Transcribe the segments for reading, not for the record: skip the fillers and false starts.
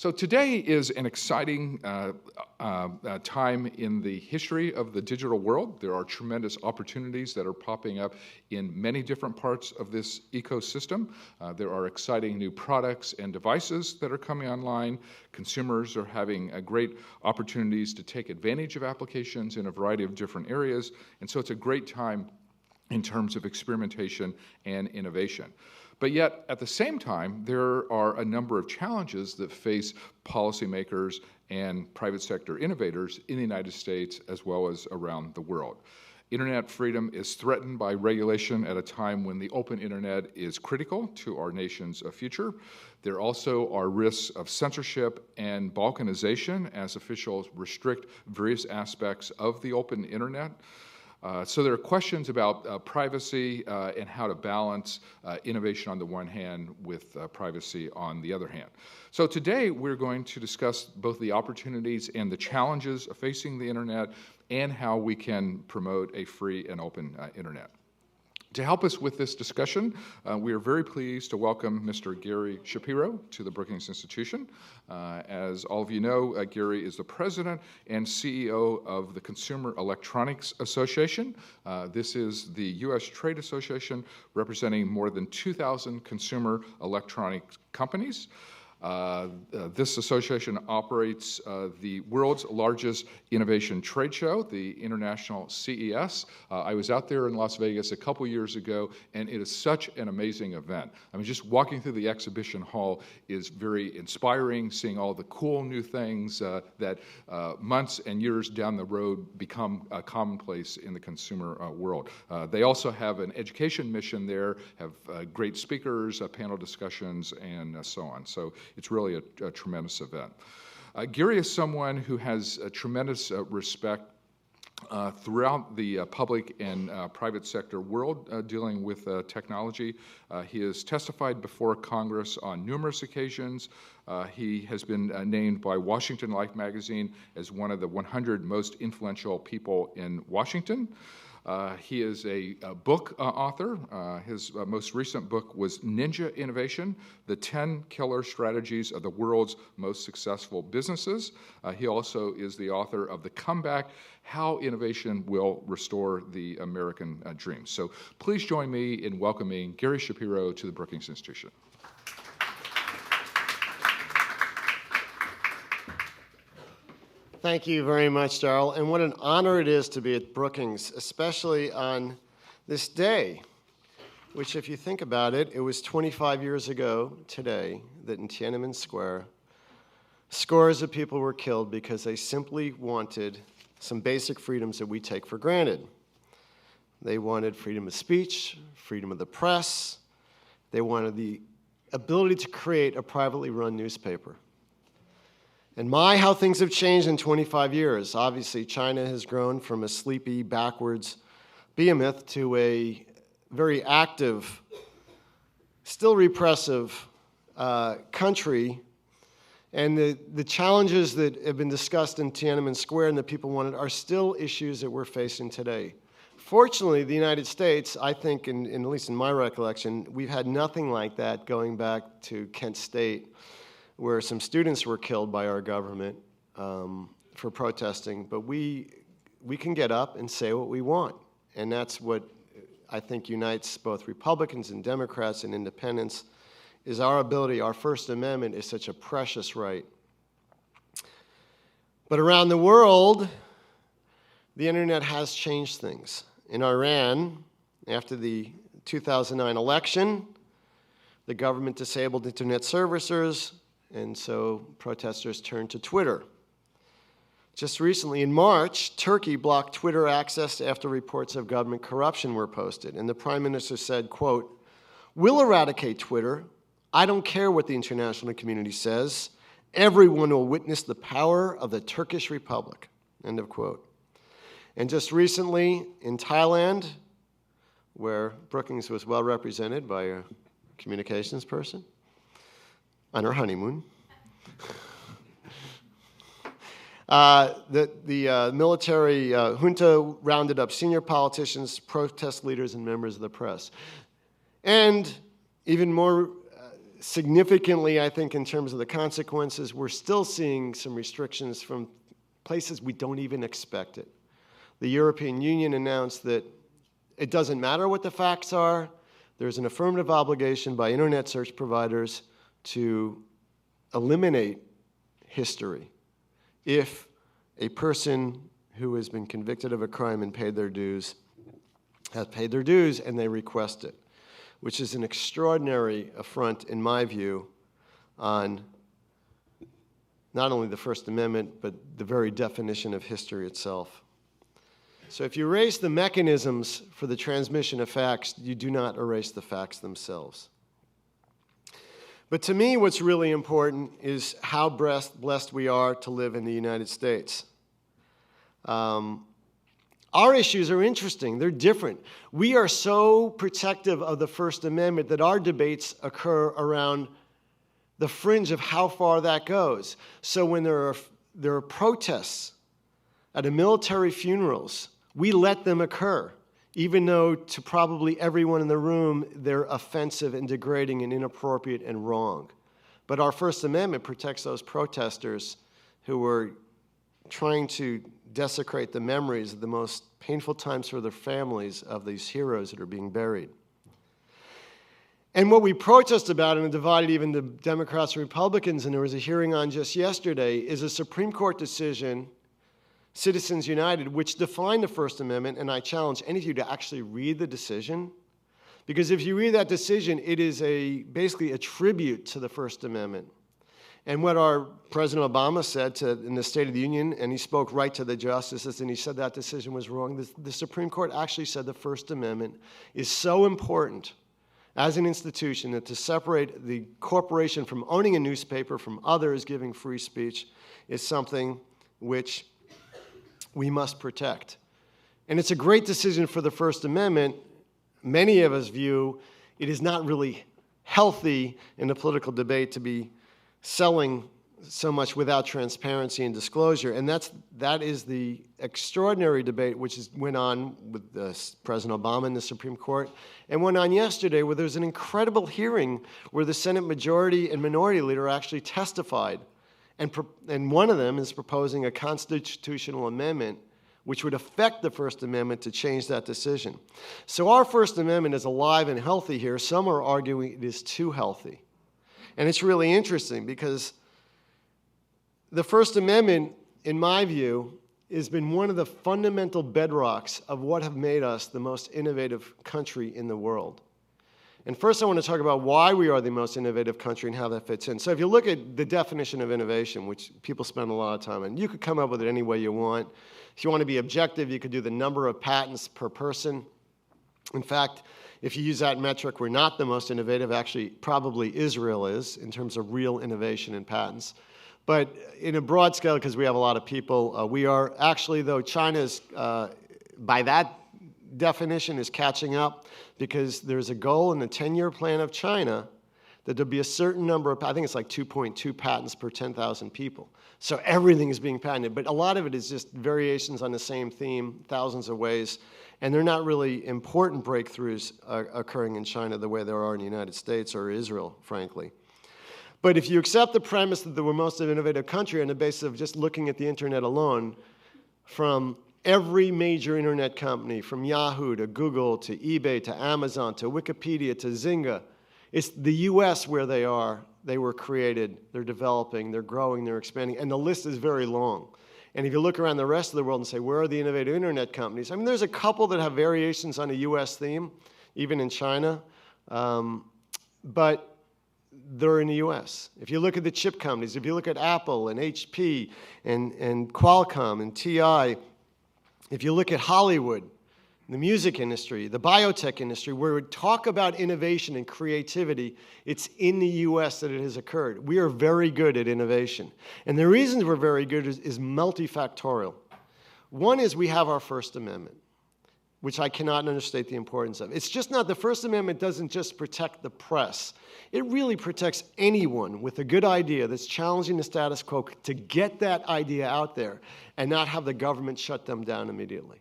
So today is an exciting time in the history of the digital world. There are tremendous opportunities that are popping up in many different parts of this ecosystem. There are exciting new products and devices that are coming online. Consumers are having great opportunities to take advantage of applications in a variety of different areas. And so it's a great time in terms of experimentation and innovation. But yet, at the same time, there are a number of challenges that face policymakers and private sector innovators in the United States as well as around the world. Internet freedom is threatened by regulation at a time when the open internet is critical to our nation's future. There also are risks of censorship and balkanization as officials restrict various aspects of the open internet. So there are questions about privacy and how to balance innovation on the one hand with privacy on the other hand. So today we're going to discuss both the opportunities and the challenges facing the internet and how we can promote a free and open internet. To help us with this discussion, we are very pleased to welcome Mr. Gary Shapiro to the Brookings Institution. As all of you know, Gary is the president and CEO of the Consumer Electronics Association. This is the U.S. trade association representing more than 2,000 consumer electronics companies. This association operates the world's largest innovation trade show, the International CES. I was out there in Las Vegas a couple years ago, and it is such an amazing event. I mean, just walking through the exhibition hall is very inspiring, seeing all the cool new things that months and years down the road become commonplace in the consumer world. They also have an education mission there, have great speakers, panel discussions, and so on. So it's really a tremendous event. Gary is someone who has a tremendous respect throughout the public and private sector world dealing with technology. He has testified before Congress on numerous occasions. He has been named by Washington Life magazine as one of the 100 most influential people in Washington. He is a book author. His most recent book was Ninja Innovation, the 10 Killer Strategies of the World's Most Successful Businesses. He also is the author of The Comeback, How Innovation Will Restore the American Dream. So please join me in welcoming Gary Shapiro to the Brookings Institution. Thank you very much, Darrell, and what an honor it is to be at Brookings, especially on this day, which, if you think about it, it was 25 years ago today that in Tiananmen Square, scores of people were killed because they simply wanted some basic freedoms that we take for granted. They wanted freedom of speech, freedom of the press. They wanted the ability to create a privately run newspaper. And my, how things have changed in 25 years. Obviously, China has grown from a sleepy, backwards behemoth to a very active, still repressive country. And the challenges that have been discussed in Tiananmen Square and that people wanted are still issues that we're facing today. Fortunately, the United States, I think, at least in my recollection, we've had nothing like that going back to Kent State, where some students were killed by our government for protesting. But we can get up and say what we want. And that's what I think unites both Republicans and Democrats and independents, is our ability. Our First Amendment is such a precious right. But around the world, the internet has changed things. In Iran, after the 2009 election, the government disabled internet services, and so protesters turned to Twitter. Just recently, in March, Turkey blocked Twitter access after reports of government corruption were posted. And the Prime Minister said, quote, "We'll eradicate Twitter. I don't care what the international community says. Everyone will witness the power of the Turkish Republic." End of quote. And just recently, in Thailand, where Brookings was well represented by a communications person, on her honeymoon. The military junta rounded up senior politicians, protest leaders, and members of the press. And even more significantly, I think, in terms of the consequences, we're still seeing some restrictions from places we don't even expect it. The European Union announced that it doesn't matter what the facts are. There's an affirmative obligation by internet search providers to eliminate history if a person who has been convicted of a crime and paid their dues has paid their dues and they request it, which is an extraordinary affront, in my view, on not only the First Amendment, but the very definition of history itself. So if you erase the mechanisms for the transmission of facts, you do not erase the facts themselves. But to me, what's really important is how blessed we are to live in the United States. Our issues are interesting. They're different. We are so protective of the First Amendment that our debates occur around the fringe of how far that goes. So when there are protests at a military funerals, we let them occur, even though to probably everyone in the room, they're offensive and degrading and inappropriate and wrong. But our First Amendment protects those protesters who are trying to desecrate the memories of the most painful times for their families of these heroes that are being buried. And what we protest about, and it divided even the Democrats and Republicans, and there was a hearing on just yesterday, is a Supreme Court decision, Citizens United, which defined the First Amendment, and I challenge any of you to actually read the decision, because if you read that decision, it is basically a tribute to the First Amendment. And what our President Obama said in the State of the Union, and he spoke right to the justices, and he said that decision was wrong. The Supreme Court actually said the First Amendment is so important as an institution that to separate the corporation from owning a newspaper from others giving free speech is something which we must protect. And it's a great decision for the First Amendment. Many of us view it is not really healthy in the political debate to be selling so much without transparency and disclosure. And that is the extraordinary debate which went on with President Obama in the Supreme Court, and went on yesterday where there's an incredible hearing where the Senate majority and minority leader actually testified. And one of them is proposing a constitutional amendment which would affect the First Amendment to change that decision. So our First Amendment is alive and healthy here. Some are arguing it is too healthy. And it's really interesting because the First Amendment, in my view, has been one of the fundamental bedrocks of what have made us the most innovative country in the world. And first I want to talk about why we are the most innovative country and how that fits in. So if you look at the definition of innovation, which people spend a lot of time on, you could come up with it any way you want. If you want to be objective, you could do the number of patents per person. In fact, if you use that metric, we're not the most innovative. Actually, probably Israel is in terms of real innovation in patents. But in a broad scale, because we have a lot of people, we are actually, though, China's, by that definition, is catching up because there's a goal in the 10-year plan of China that there'll be a certain number of, I think it's like 2.2 patents per 10,000 people. So everything is being patented, but a lot of it is just variations on the same theme, thousands of ways. And they're not really important breakthroughs occurring in China the way there are in the United States or Israel, frankly. But if you accept the premise that we're most innovative country on the basis of just looking at the internet alone, from every major internet company, from Yahoo to Google to eBay to Amazon to Wikipedia to Zynga, it's the US where they are. They were created, they're developing, they're growing, they're expanding, and the list is very long. And if you look around the rest of the world and say, where are the innovative internet companies? I mean, there's a couple that have variations on a US theme, even in China, but they're in the US. If you look at the chip companies, if you look at Apple and HP and Qualcomm and TI, if you look at Hollywood, the music industry, the biotech industry, where we talk about innovation and creativity, it's in the US that it has occurred. We are very good at innovation. And the reasons we're very good is multifactorial. One is we have our First Amendment, which I cannot understate the importance of. It's just not, the First Amendment doesn't just protect the press. It really protects anyone with a good idea that's challenging the status quo to get that idea out there and not have the government shut them down immediately.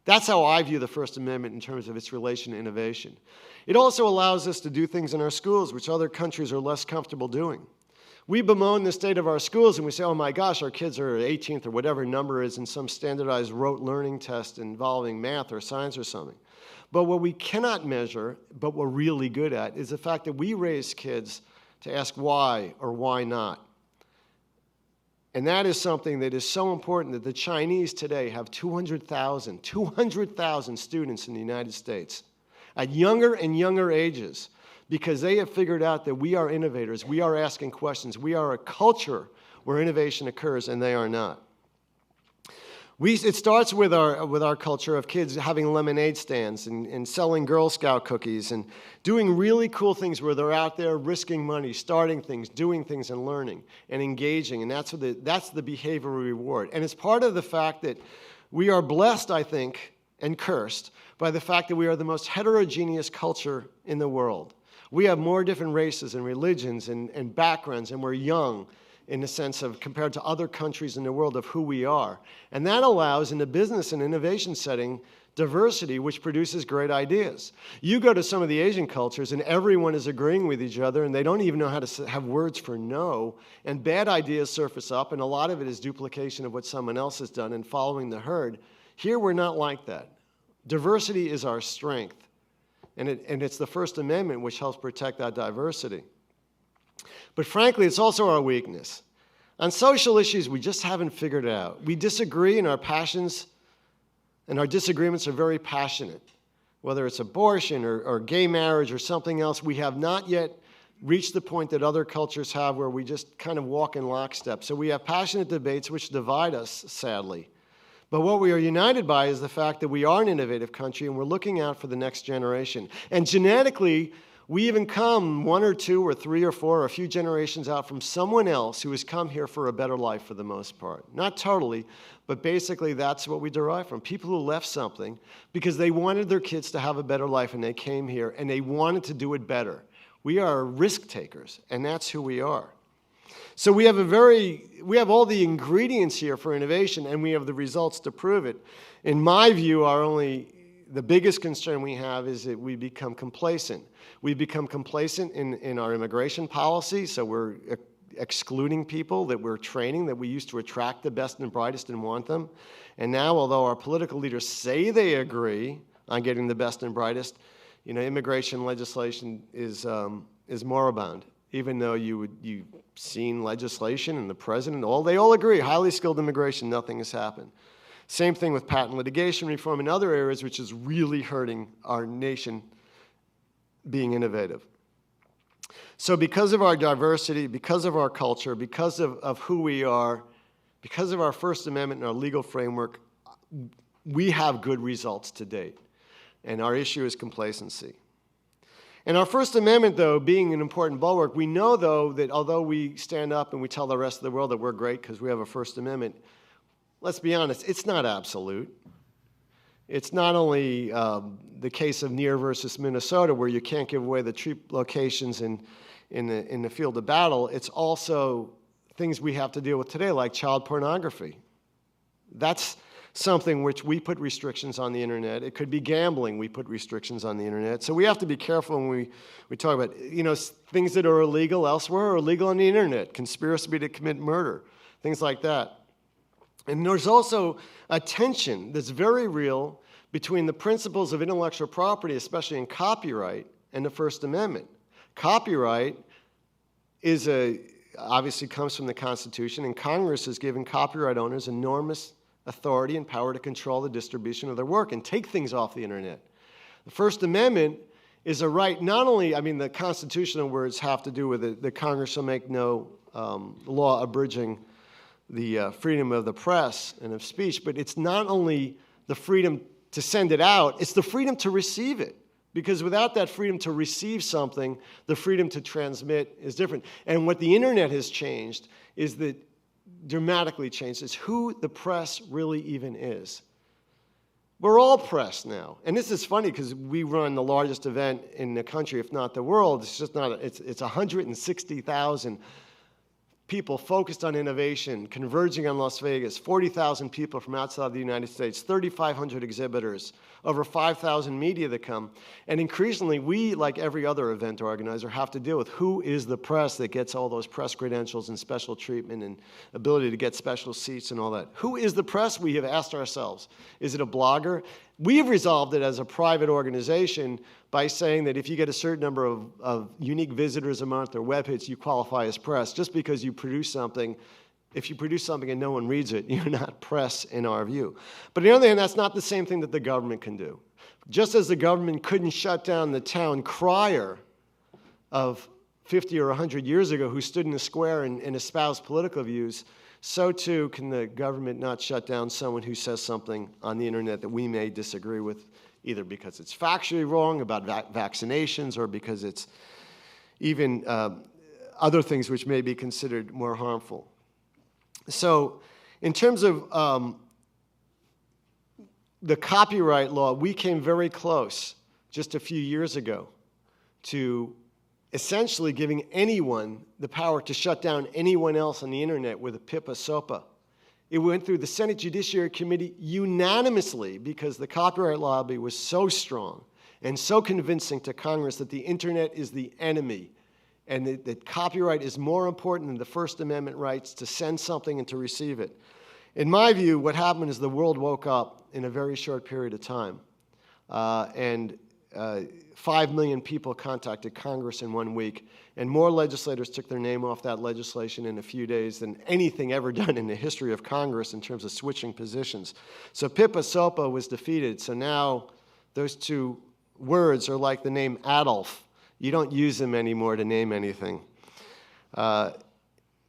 That's how I view the First Amendment in terms of its relation to innovation. It also allows us to do things in our schools which other countries are less comfortable doing. We bemoan the state of our schools and we say, oh my gosh, our kids are 18th or whatever number is in some standardized rote learning test involving math or science or something. But what we cannot measure, but we're really good at, is the fact that we raise kids to ask why or why not. And that is something that is so important that the Chinese today have 200,000 students in the United States at younger and younger ages, because they have figured out that we are innovators, we are asking questions, we are a culture where innovation occurs, and they are not. It starts with our culture of kids having lemonade stands and selling Girl Scout cookies and doing really cool things where they're out there risking money, starting things, doing things, and learning and engaging. And that's the behavior we reward. And it's part of the fact that we are blessed, I think, and cursed by the fact that we are the most heterogeneous culture in the world. We have more different races and religions and backgrounds, and we're young in the sense of, compared to other countries in the world, of who we are. And that allows, in the business and innovation setting, diversity, which produces great ideas. You go to some of the Asian cultures, and everyone is agreeing with each other, and they don't even know how to have words for no, and bad ideas surface up, and a lot of it is duplication of what someone else has done and following the herd. Here, we're not like that. Diversity is our strength, and it's the First Amendment which helps protect that diversity. But frankly, it's also our weakness. On social issues, we just haven't figured it out. We disagree, and our passions and our disagreements are very passionate. Whether it's abortion or gay marriage or something else, we have not yet reached the point that other cultures have where we just kind of walk in lockstep. So we have passionate debates which divide us, sadly. But what we are united by is the fact that we are an innovative country, and we're looking out for the next generation. And genetically, we even come 1 or 2 or 3 or 4 or a few generations out from someone else who has come here for a better life for the most part. Not totally, but basically that's what we derive from. People who left something because they wanted their kids to have a better life, and they came here and they wanted to do it better. We are risk takers, and that's who we are. So we have all the ingredients here for innovation, and we have the results to prove it. In my view, the biggest concern we have is that we become complacent. We become complacent in our immigration policy, so we're excluding people that we're training, that we used to attract the best and brightest and want them. And now, although our political leaders say they agree on getting the best and brightest, immigration legislation is moribund. Even though you've seen legislation and the president, they all agree, highly skilled immigration, nothing has happened. Same thing with patent litigation reform in other areas, which is really hurting our nation being innovative. So because of our diversity, because of our culture, because of who we are, because of our First Amendment and our legal framework, we have good results to date. And our issue is complacency. And our First Amendment, though, being an important bulwark, we know, though, that although we stand up and we tell the rest of the world that we're great because we have a First Amendment, let's be honest, it's not absolute. It's not only the case of Near versus Minnesota, where you can't give away the troop locations in the field of battle. It's also things we have to deal with today, like child pornography. That's something which we put restrictions on the internet. It could be gambling. We put restrictions on the internet. So we have to be careful when we talk about things that are illegal elsewhere are illegal on the internet. Conspiracy to commit murder, things like that. And there's also a tension that's very real between the principles of intellectual property, especially in copyright, and the First Amendment. Copyright obviously comes from the Constitution, and Congress has given copyright owners enormous authority and power to control the distribution of their work and take things off the internet. The First Amendment is a right, not only, the constitutional words have to do with it, the Congress shall make no law abridging the freedom of the press and of speech, but it's not only the freedom to send it out, it's the freedom to receive it. Because without that freedom to receive something, the freedom to transmit is different. And what the internet has changed is that dramatically changed is who the press really even is. We're all press now. And this is funny because we run the largest event in the country, if not the world. It's just not, it's 160,000 people focused on innovation, converging on Las Vegas, 40,000 people from outside the United States, 3,500 exhibitors, over 5,000 media that come. And increasingly, we, like every other event organizer, have to deal with who is the press that gets all those press credentials and special treatment and ability to get special seats and all that. Who is the press? We have asked ourselves. Is it a blogger? We've resolved it as a private organization by saying that if you get a certain number of unique visitors a month or web hits, you qualify as press. Just because you produce something, if you produce something and no one reads it, you're not press in our view. But on the other hand, that's not the same thing that the government can do. Just as the government couldn't shut down the town crier of 50 or 100 years ago who stood in a square and espoused political views, so too can the government not shut down someone who says something on the internet that we may disagree with, either because it's factually wrong about vaccinations or because it's even other things which may be considered more harmful. So in terms of the copyright law, we came very close just a few years ago to essentially giving anyone the power to shut down anyone else on the internet with a PIPA SOPA. It went through the Senate Judiciary Committee unanimously because the copyright lobby was so strong and so convincing to Congress that the internet is the enemy and that copyright is more important than the First Amendment rights to send something and to receive it. In my view, what happened is the world woke up in a very short period of time. 5 million people contacted Congress in 1 week, and more legislators took their name off that legislation in a few days than anything ever done in the history of Congress in terms of switching positions. So PIPA SOPA was defeated, so now those two words are like the name Adolf. You don't use them anymore to name anything.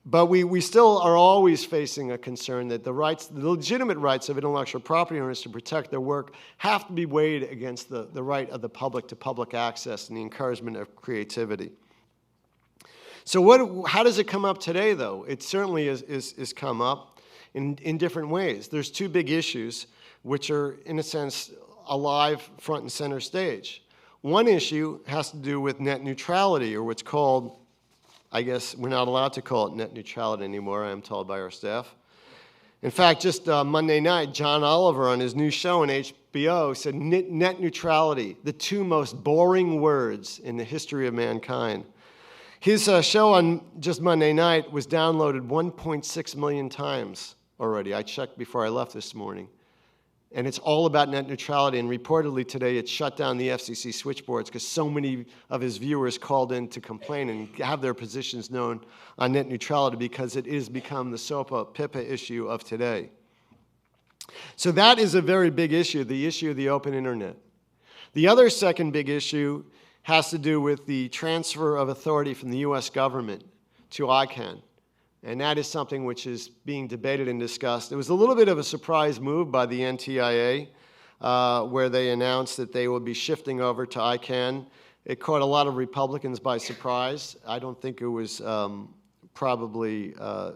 But we still are always facing a concern that the legitimate rights of intellectual property owners to protect their work have to be weighed against the right of the public to public access and the encouragement of creativity. So how does it come up today, though? It certainly is come up in different ways. There's two big issues which are, in a sense, alive front and center stage. One issue has to do with net neutrality, or what's called, I guess we're not allowed to call it net neutrality anymore, I am told by our staff. In fact, just Monday night, John Oliver on his new show on HBO said net neutrality, the two most boring words in the history of mankind. His show on just Monday night was downloaded 1.6 million times already. I checked before I left this morning. And it's all about net neutrality, and reportedly today it shut down the FCC switchboards because so many of his viewers called in to complain and have their positions known on net neutrality because it is become the SOPA PIPA issue of today. So that is a very big issue, the issue of the open internet. The other second big issue has to do with the transfer of authority from the US government to ICANN. And that is something which is being debated and discussed. It was a little bit of a surprise move by the NTIA, where they announced that they will be shifting over to ICANN. It caught a lot of Republicans by surprise. I don't think it was probably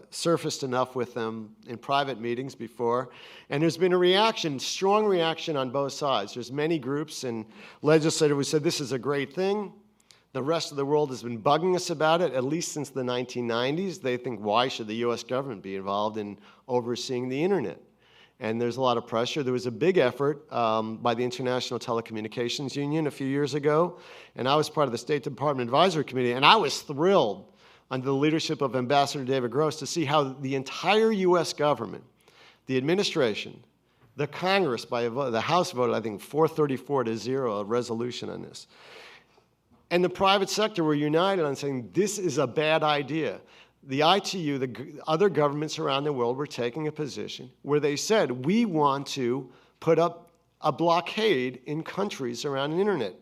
surfaced enough with them in private meetings before. And there's been a reaction, strong reaction on both sides. There's many groups and legislators who said this is a great thing. The rest of the world has been bugging us about it, at least since the 1990s. They think, why should the US government be involved in overseeing the internet? And there's a lot of pressure. There was a big effort by the International Telecommunications Union a few years ago, and I was part of the State Department Advisory Committee, and I was thrilled under the leadership of Ambassador David Gross to see how the entire US government, the administration, the Congress, the House voted, I think, 434-0, a resolution on this. And the private sector were united on saying this is a bad idea. The ITU, the other governments around the world were taking a position where they said, we want to put up a blockade in countries around the internet.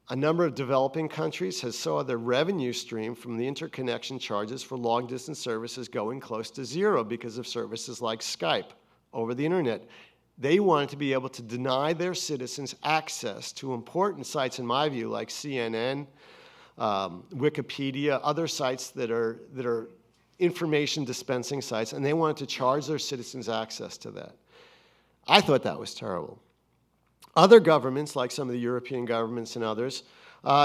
A number of developing countries has saw their revenue stream from the interconnection charges for long-distance services going close to zero because of services like Skype over the internet. They wanted to be able to deny their citizens access to important sites, in my view, like CNN, Wikipedia, other sites that are information dispensing sites, and they wanted to charge their citizens access to that. I thought that was terrible. Other governments, like some of the European governments and others,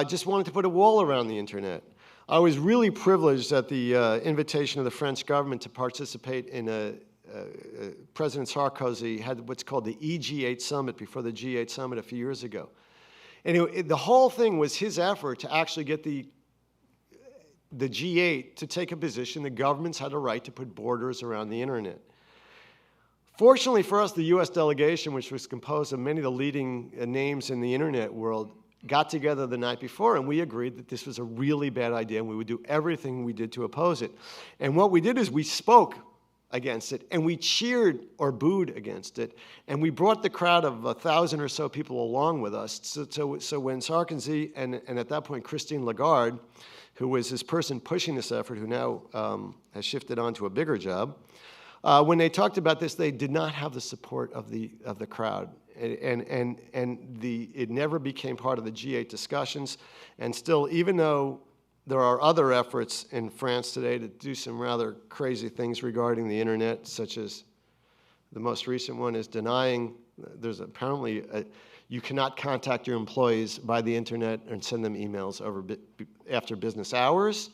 just wanted to put a wall around the internet. I was really privileged at the invitation of the French government to participate in President Sarkozy had what's called the EG8 summit before the G8 summit a few years ago. And the whole thing was his effort to actually get the G8 to take a position that governments had a right to put borders around the internet. Fortunately for us, the U.S. delegation, which was composed of many of the leading names in the internet world, got together the night before, and we agreed that this was a really bad idea, and we would do everything we did to oppose it. And what we did is we spoke against it, and we cheered or booed against it, and we brought the crowd of 1,000 or so people along with us. So when Sarkozy and at that point Christine Lagarde, who was this person pushing this effort, who now has shifted on to a bigger job, when they talked about this, they did not have the support of the crowd. And it never became part of the G8 discussions. And still, even though there are other efforts in France today to do some rather crazy things regarding the internet, such as the most recent one is denying, there's apparently, you cannot contact your employees by the internet and send them emails after business hours.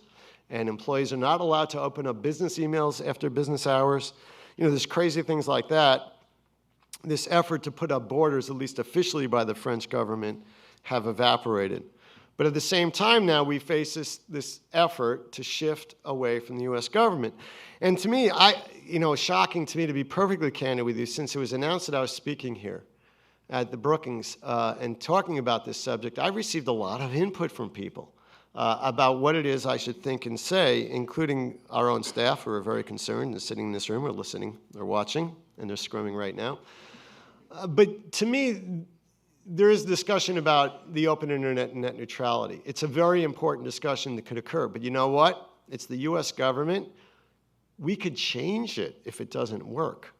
And employees are not allowed to open up business emails after business hours. You know, there's crazy things like that. This effort to put up borders, at least officially by the French government, have evaporated. But at the same time now, we face this effort to shift away from the U.S. government. And to me, it's shocking to me, to be perfectly candid with you, since it was announced that I was speaking here at the Brookings and talking about this subject, I've received a lot of input from people about what it is I should think and say, including our own staff who are very concerned and sitting in this room or listening or watching, and they're screaming right now. But to me, there is discussion about the open internet and net neutrality. It's a very important discussion that could occur. But you know what? It's the U.S. government. We could change it if it doesn't work.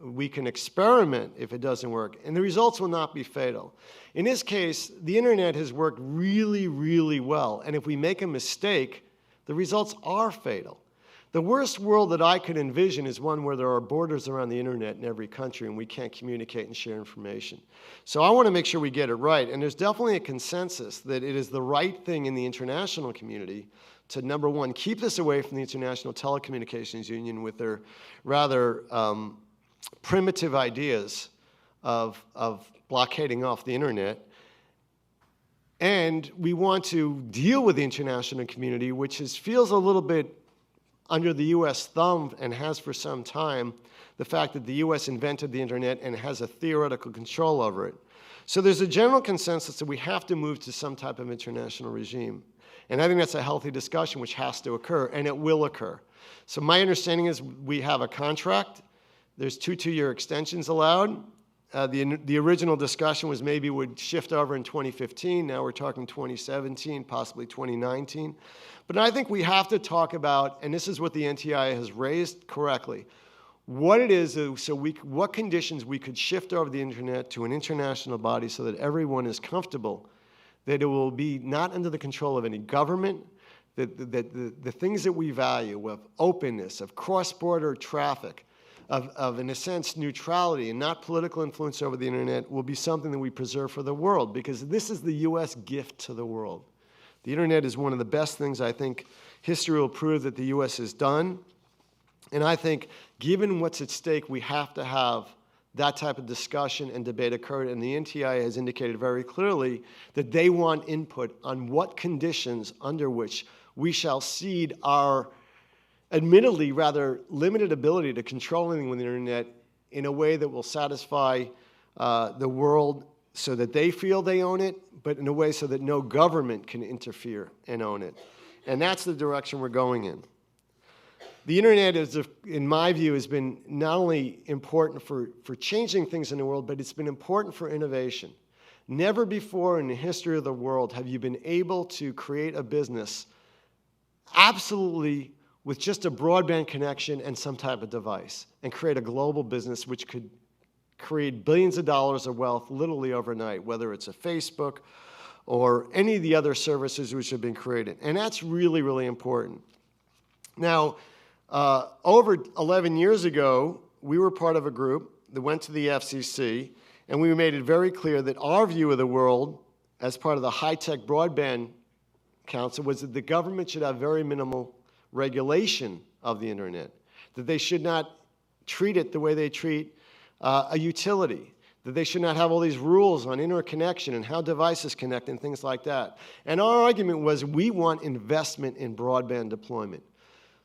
We can experiment if it doesn't work, and the results will not be fatal. In this case, the internet has worked really, really well, and if we make a mistake, the results are fatal. The worst world that I could envision is one where there are borders around the internet in every country and we can't communicate and share information. So I want to make sure we get it right, and there's definitely a consensus that it is the right thing in the international community to, number one, keep this away from the International Telecommunications Union with their rather primitive ideas of blockading off the internet. And we want to deal with the international community, which feels a little bit under the U.S. thumb and has for some time, the fact that the U.S. invented the internet and has a theoretical control over it. So there's a general consensus that we have to move to some type of international regime. And I think that's a healthy discussion which has to occur, and it will occur. So my understanding is we have a contract. There's 2 two-year extensions allowed. The original discussion was maybe would shift over in 2015. Now we're talking 2017, possibly 2019. But I think we have to talk about, and this is what the NTI has raised correctly, what it is, what conditions we could shift over the internet to an international body so that everyone is comfortable, that it will be not under the control of any government, that the things that we value of openness, of cross-border traffic, of, in a sense, neutrality and not political influence over the internet will be something that we preserve for the world, because this is the U.S. gift to the world. The internet is one of the best things I think history will prove that the U.S. has done. And I think given what's at stake, we have to have that type of discussion and debate occur. And the NTI has indicated very clearly that they want input on what conditions under which we shall cede our admittedly rather limited ability to control anything with the internet in a way that will satisfy the world so that they feel they own it, but in a way so that no government can interfere and own it. And that's the direction we're going in. The internet, in my view, has been not only important for changing things in the world, but it's been important for innovation. Never before in the history of the world have you been able to create a business absolutely with just a broadband connection and some type of device, and create a global business which could create billions of dollars of wealth literally overnight, whether it's a Facebook or any of the other services which have been created. And that's really, really important. Now, over 11 years ago, we were part of a group that went to the FCC, and we made it very clear that our view of the world as part of the high-tech broadband Council was that the government should have very minimal regulation of the internet, that they should not treat it the way they treat a utility, that they should not have all these rules on interconnection and how devices connect and things like that. And our argument was we want investment in broadband deployment.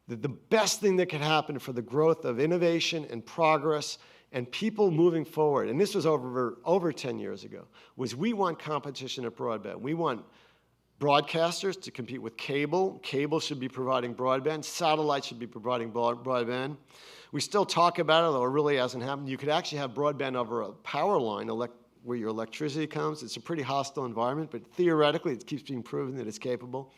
That the best thing that could happen for the growth of innovation and progress and people moving forward, and this was over 10 years ago, was we want competition at broadband. We want broadcasters to compete with cable. Cable should be providing broadband. Satellite should be providing broadband. We still talk about it, although it really hasn't happened. You could actually have broadband over a power line where your electricity comes. It's a pretty hostile environment, but theoretically it keeps being proven that it's capable.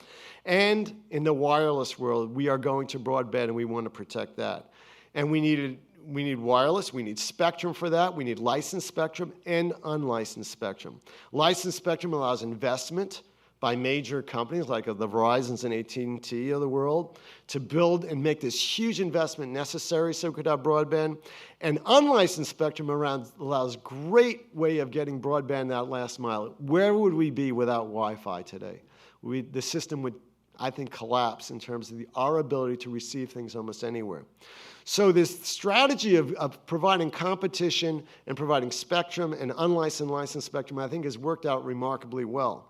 And in the wireless world, we are going to broadband, and we want to protect that. And we need wireless, we need spectrum for that, we need licensed spectrum and unlicensed spectrum. Licensed spectrum allows investment by major companies like the Verizons and AT&T of the world to build and make this huge investment necessary so we could have broadband. And unlicensed spectrum allows great way of getting broadband that last mile. Where would we be without Wi-Fi today? The system would, I think, collapse in terms of our ability to receive things almost anywhere. So this strategy of providing competition and providing spectrum and unlicensed and licensed spectrum, I think, has worked out remarkably well.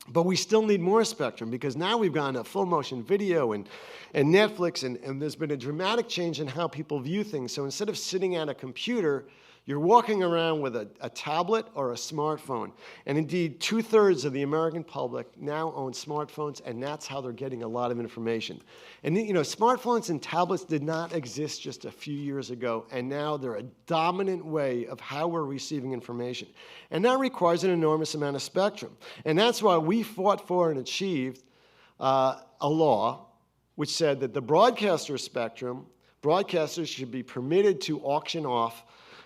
But we still need more spectrum because now we've gone to full motion video and Netflix, and there's been a dramatic change in how people view things. So instead of sitting at a computer, you're walking around with a tablet or a smartphone. And indeed, 2/3 of the American public now own smartphones, and that's how they're getting a lot of information. And smartphones and tablets did not exist just a few years ago, and now they're a dominant way of how we're receiving information. And that requires an enormous amount of spectrum. And that's why we fought for and achieved a law which said that the broadcaster spectrum, broadcasters should be permitted to auction off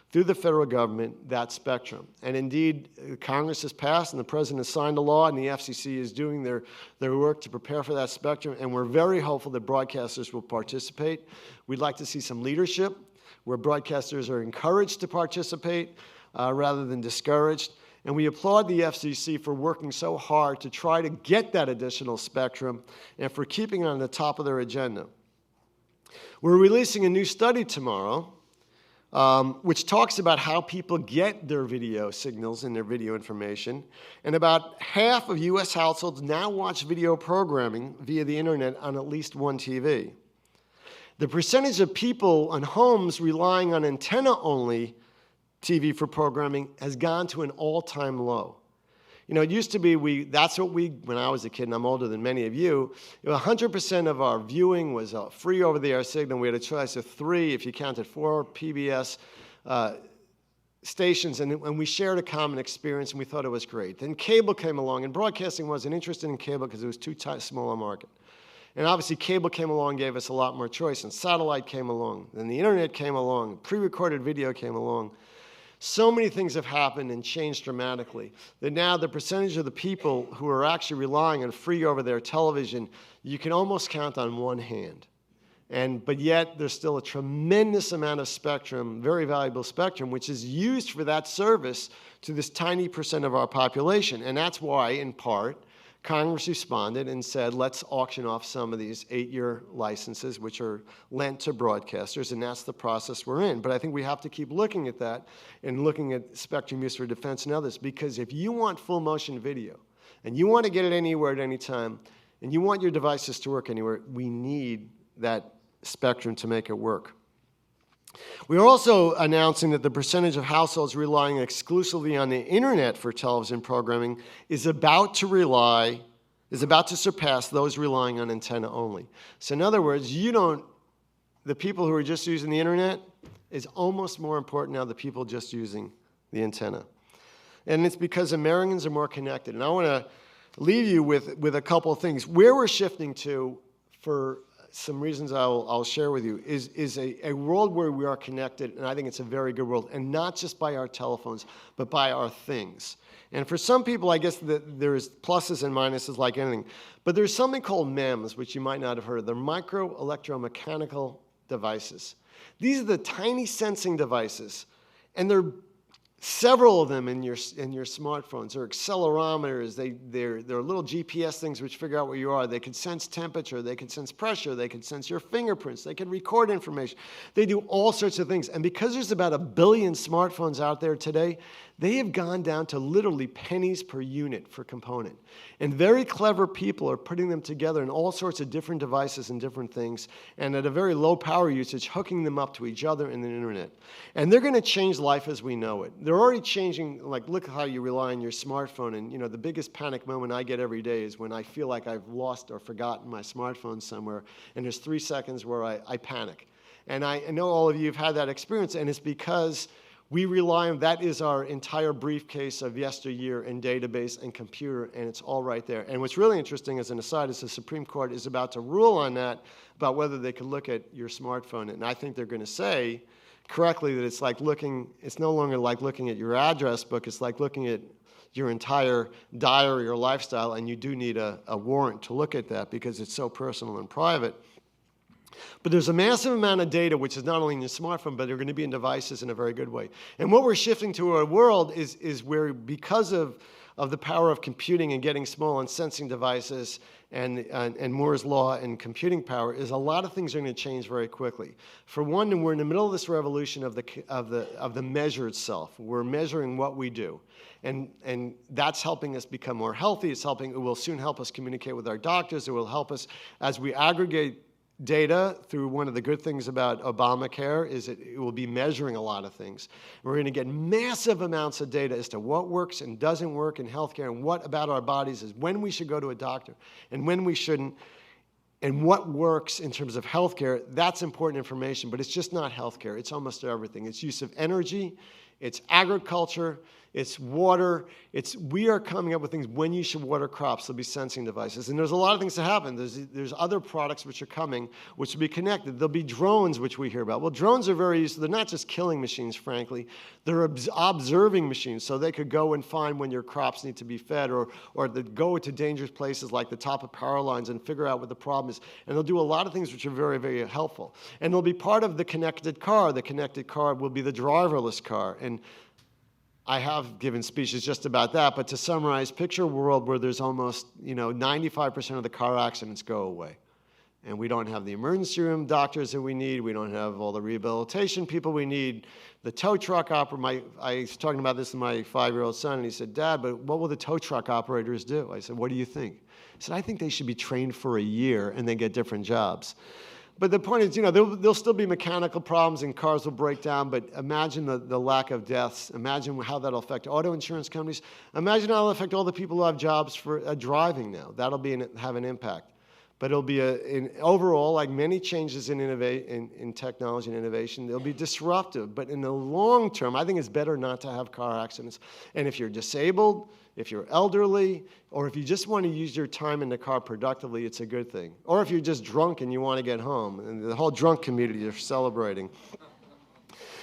through the federal government that spectrum. And indeed, Congress has passed and the President has signed a law, and the FCC is doing their work to prepare for that spectrum, and we're very hopeful that broadcasters will participate. We'd like to see some leadership where broadcasters are encouraged to participate rather than discouraged. And we applaud the FCC for working so hard to try to get that additional spectrum and for keeping it on the top of their agenda. We're releasing a new study tomorrow which talks about how people get their video signals and their video information. And about half of U.S. households now watch video programming via the internet on at least one TV. The percentage of people in homes relying on antenna-only TV for programming has gone to an all-time low. It used to be when I was a kid, and I'm older than many of you, 100% of our viewing was a free over-the-air signal. We had a choice of 3, if you counted 4 PBS stations, and we shared a common experience, and we thought it was great. Then cable came along, and broadcasting wasn't interested in cable because it was too small a market. And obviously, cable came along and gave us a lot more choice, and satellite came along, and the internet came along, pre-recorded video came along. So many things have happened and changed dramatically that now the percentage of the people who are actually relying on free over-the-air television, you can almost count on one hand. But yet, there's still a tremendous amount of spectrum, very valuable spectrum, which is used for that service to this tiny percent of our population. And that's why, in part, Congress responded and said, let's auction off some of these 8-year licenses, which are lent to broadcasters, and that's the process we're in. But I think we have to keep looking at that and looking at spectrum use for defense and others, because if you want full motion video, and you want to get it anywhere at any time, and you want your devices to work anywhere, we need that spectrum to make it work. We are also announcing that the percentage of households relying exclusively on the internet for television programming is about to surpass those relying on antenna only. So in other words, the people who are just using the internet is almost more important now than the people just using the antenna. And it's because Americans are more connected. And I want to leave you with a couple of things. Where we're shifting to, for some reasons I'll share with you, is a world where we are connected, and I think it's a very good world, and not just by our telephones, but by our things. And for some people, I guess there's pluses and minuses like anything, but there's something called MEMS, which you might not have heard of. They're micro-electromechanical devices. These are the tiny sensing devices, and they're several of them in your smartphones. They're accelerometers. They're little GPS things which figure out where you are. They can sense temperature. They can sense pressure. They can sense your fingerprints. They can record information. They do all sorts of things. And because there's about 1 billion smartphones out there today, they have gone down to literally pennies per unit for component. And very clever people are putting them together in all sorts of different devices and different things, and at a very low power usage, hooking them up to each other in the internet. And they're going to change life as we know it. They're already changing, like, look at how you rely on your smartphone. And, the biggest panic moment I get every day is when I feel like I've lost or forgotten my smartphone somewhere, and there's 3 seconds where I panic. And I know all of you have had that experience, and it's because we rely on, that is our entire briefcase of yesteryear and database and computer, and it's all right there. And what's really interesting, as an aside, is the Supreme Court is about to rule on that, about whether they can look at your smartphone. And I think they're going to say correctly that it's no longer like looking at your address book, it's like looking at your entire diary or lifestyle, and you do need a warrant to look at that because it's so personal and private. But there's a massive amount of data which is not only in your smartphone, but they're going to be in devices in a very good way. And what we're shifting to a world is where, because of the power of computing and getting small and sensing devices and Moore's law and computing power, is a lot of things are going to change very quickly. For one, we're in the middle of this revolution of the measure itself. We're measuring what we do. And that's helping us become more healthy. It will soon help us communicate with our doctors. It will help us as we aggregate data through. One of the good things about Obamacare is it will be measuring a lot of things. We're going to get massive amounts of data as to what works and doesn't work in healthcare, and what about our bodies is when we should go to a doctor and when we shouldn't, and what works in terms of healthcare. That's important information, but it's just not healthcare. It's almost everything. It's use of energy, it's agriculture, it's water. We are coming up with things when you should water crops. There'll be sensing devices. And there's a lot of things that happen. There's other products which are coming which will be connected. There'll be drones, which we hear about. Well, drones are very useful. They're not just killing machines, frankly. They're observing machines, so they could go and find when your crops need to be fed, or they go to dangerous places like the top of power lines and figure out what the problem is. And they'll do a lot of things which are very, very helpful. And they'll be part of the connected car. The connected car will be the driverless car. And I have given speeches just about that, but to summarize, picture a world where there's almost 95% of the car accidents go away. And we don't have the emergency room doctors that we need. We don't have all the rehabilitation people we need. The tow truck operator, I was talking about this with my 5-year-old son, and he said, "Dad, but what will the tow truck operators do?" I said, "What do you think?" He said, "I think they should be trained for a year and then get different jobs." But the point is, there'll still be mechanical problems and cars will break down, but imagine the lack of deaths. Imagine how that'll affect auto insurance companies. Imagine how it'll affect all the people who have jobs for driving now. That'll have an impact. But it'll be overall, like many changes in technology and innovation, they'll be disruptive. But in the long term, I think it's better not to have car accidents. And if you're disabled, if you're elderly, or if you just want to use your time in the car productively, it's a good thing. Or if you're just drunk and you want to get home, and the whole drunk community is celebrating.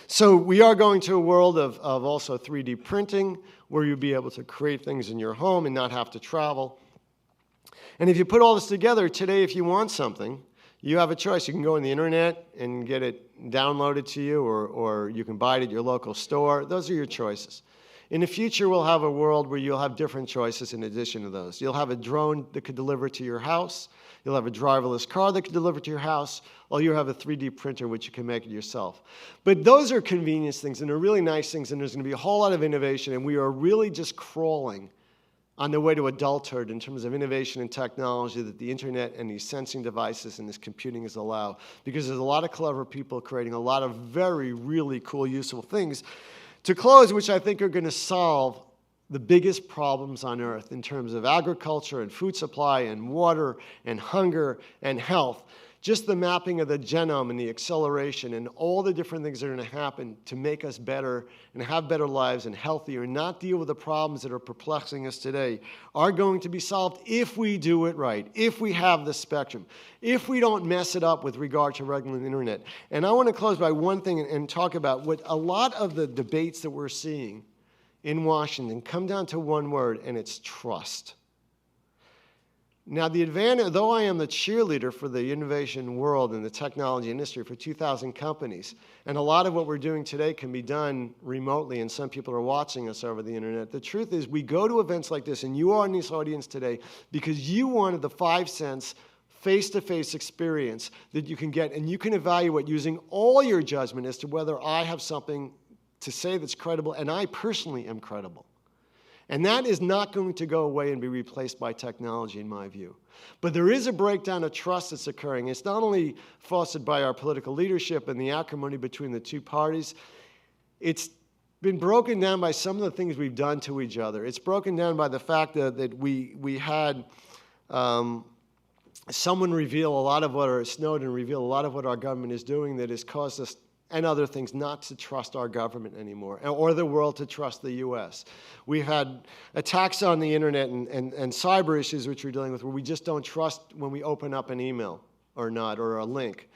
So we are going to a world of also 3D printing, where you'll be able to create things in your home and not have to travel. And if you put all this together, today if you want something, you have a choice. You can go on the internet and get it downloaded to you, or you can buy it at your local store. Those are your choices. In the future, we'll have a world where you'll have different choices in addition to those. You'll have a drone that could deliver to your house. You'll have a driverless car that can deliver to your house. Or you'll have a 3D printer which you can make it yourself. But those are convenience things, and they're really nice things, and there's going to be a whole lot of innovation, and we are really just crawling on the way to adulthood in terms of innovation and technology that the internet and these sensing devices and this computing is allow. Because there's a lot of clever people creating a lot of very, really cool, useful things. To close, which I think are going to solve the biggest problems on Earth in terms of agriculture and food supply and water and hunger and health. Just the mapping of the genome and the acceleration and all the different things that are going to happen to make us better and have better lives and healthier and not deal with the problems that are perplexing us today are going to be solved if we do it right, if we have the spectrum, if we don't mess it up with regard to regulating the internet. And I want to close by one thing and talk about what a lot of the debates that we're seeing in Washington come down to one word, and it's trust. Now, the advantage, though I am the cheerleader for the innovation world and the technology industry for 2,000 companies, and a lot of what we're doing today can be done remotely, and some people are watching us over the internet, the truth is we go to events like this, and you are in this audience today because you wanted the 5 cents face-to-face experience that you can get, and you can evaluate using all your judgment as to whether I have something to say that's credible, and I personally am credible. And that is not going to go away and be replaced by technology, in my view. But there is a breakdown of trust that's occurring. It's not only fostered by our political leadership and the acrimony between the two parties. It's been broken down by some of the things we've done to each other. It's broken down by the fact that we had someone reveal a lot of what, or Snowden reveal a lot of what our government is doing that has caused us and other things not to trust our government anymore, or the world to trust the U.S. We've had attacks on the internet and cyber issues which we're dealing with where we just don't trust when we open up an email or not, or a link.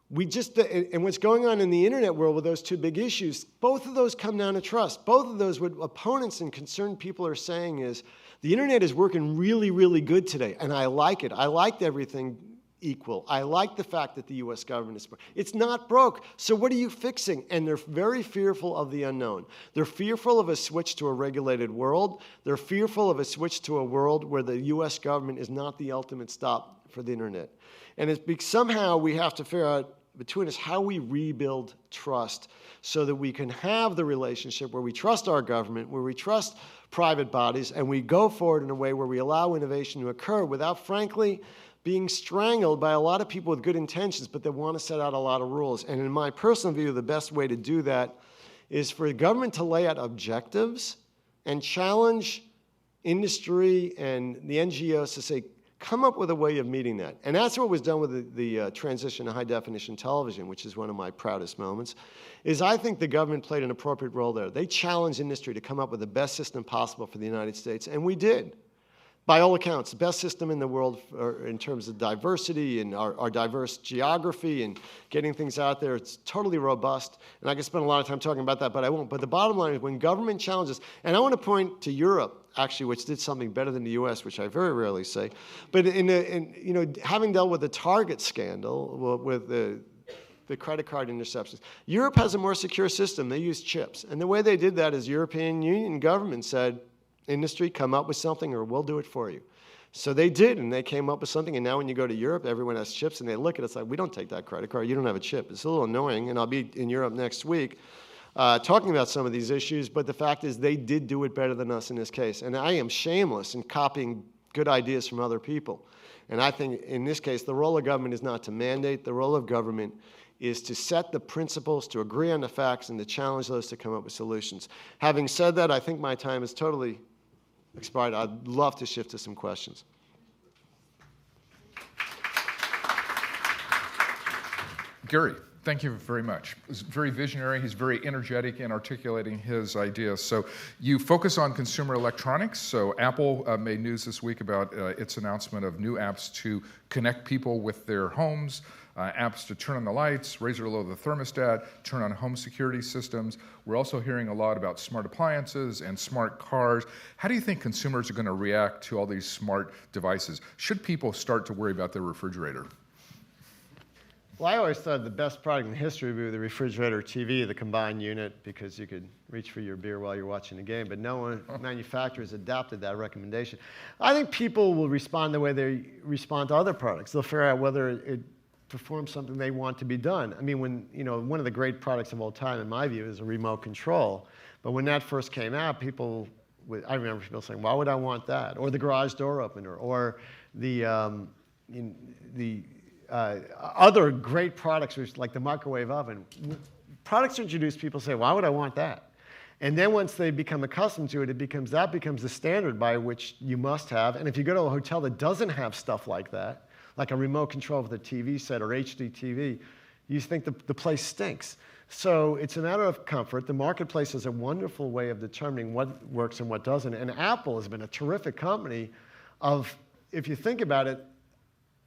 And what's going on in the internet world with those two big issues, both of those come down to trust. Both of those, what opponents and concerned people are saying is, the internet is working really, really good today, and I like it. I liked everything equal. I like the fact that the U.S. government is broke. It's not broke, so what are you fixing? And they're very fearful of the unknown. They're fearful of a switch to a regulated world. They're fearful of a switch to a world where the U.S. government is not the ultimate stop for the internet. And somehow we have to figure out between us how we rebuild trust so that we can have the relationship where we trust our government, where we trust private bodies, and we go forward in a way where we allow innovation to occur without, frankly, being strangled by a lot of people with good intentions, but they want to set out a lot of rules. And in my personal view, the best way to do that is for the government to lay out objectives and challenge industry and the NGOs to say, come up with a way of meeting that. And that's what was done with the transition to high-definition television, which is one of my proudest moments, is I think the government played an appropriate role there. They challenged industry to come up with the best system possible for the United States, and we did. By all accounts, the best system in the world in terms of diversity and our diverse geography and getting things out there. It's totally robust, and I could spend a lot of time talking about that, but I won't. But the bottom line is when government challenges, and I want to point to Europe, actually, which did something better than the U.S., which I very rarely say, but having dealt with the Target scandal, with the credit card interceptions, Europe has a more secure system. They use chips, and the way they did that is European Union government said, industry, come up with something or we'll do it for you. So they did, and they came up with something, and now when you go to Europe, everyone has chips, and they look at us like, we don't take that credit card, you don't have a chip. It's a little annoying, and I'll be in Europe next week talking about some of these issues, but the fact is they did do it better than us in this case. And I am shameless in copying good ideas from other people. And I think in this case, the role of government is not to mandate. The role of government is to set the principles, to agree on the facts, and to challenge those to come up with solutions. Having said that, I think my time is totally expired. I'd love to shift to some questions. Gary, thank you very much. He's very visionary. He's very energetic in articulating his ideas. So you focus on consumer electronics. So Apple made news this week about its announcement of new apps to connect people with their homes, apps to turn on the lights, raise or lower the thermostat, turn on home security systems. We're also hearing a lot about smart appliances and smart cars. How do you think consumers are going to react to all these smart devices? Should people start to worry about their refrigerator? Well, I always thought the best product in history would be the refrigerator TV, the combined unit, because you could reach for your beer while you're watching the game, but no manufacturer has adopted that recommendation. I think people will respond the way they respond to other products. They'll figure out whether it perform something they want to be done. I mean, one of the great products of all time, in my view, is a remote control. But when that first came out, I remember people saying, why would I want that? Or the garage door opener, or the other great products, like the microwave oven. Products introduced, people say, why would I want that? And then once they become accustomed to it, that becomes the standard by which you must have. And if you go to a hotel that doesn't have stuff like that, like a remote control with a TV set or HD TV, you think the place stinks. So it's a matter of comfort. The marketplace is a wonderful way of determining what works and what doesn't. And Apple has been a terrific company if you think about it,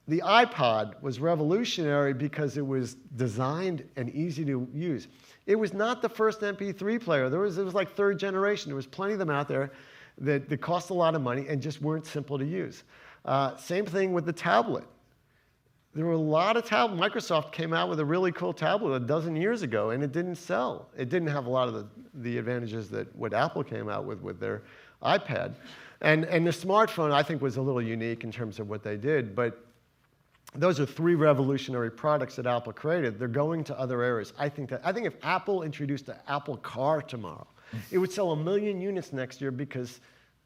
the iPod was revolutionary because it was designed and easy to use. It was not the first MP3 player. It was like third generation. There was plenty of them out there that cost a lot of money and just weren't simple to use. Same thing with the tablet. There were a lot of tablets. Microsoft came out with a really cool tablet a dozen years ago, and it didn't sell. It didn't have a lot of the advantages that what Apple came out with their iPad. And the smartphone, I think, was a little unique in terms of what they did. But those are 3 revolutionary products that Apple created. They're going to other areas. I think if Apple introduced an Apple car tomorrow, it would sell 1 million units next year because